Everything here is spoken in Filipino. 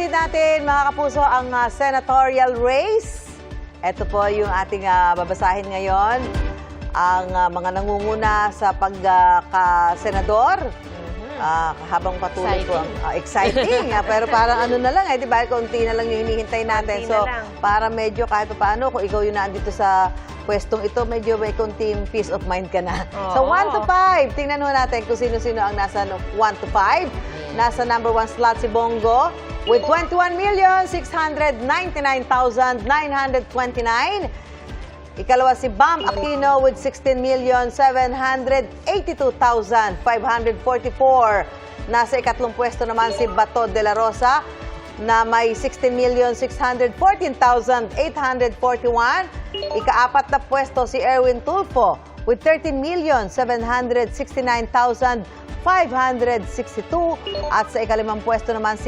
update natin mga kapuso ang senatorial race. Ito po yung ating babasahin ngayon. Ang mga nangunguna sa pagka-senador. Habang patuloy po ang exciting. Pero parang ano na lang di ba? Konti na lang yung hinihintay natin. So, para medyo kahit paano, kung ikaw yung nandito sa pwestong ito, medyo may konting peace of mind ka na. So, 1 to 5. Tingnan mo natin kung sino-sino ang nasa 1 to 5. Nasa number 1 slot si Bongo with 21,699,929. Ikalawa si Bam Aquino with 16,782,544. Nasa ikatlong pwesto naman si Bato de la Rosa na may 16,614,841. Ikaapat na pwesto si Erwin Tulfo with 13,769,562. At sa ikalimang pwesto naman si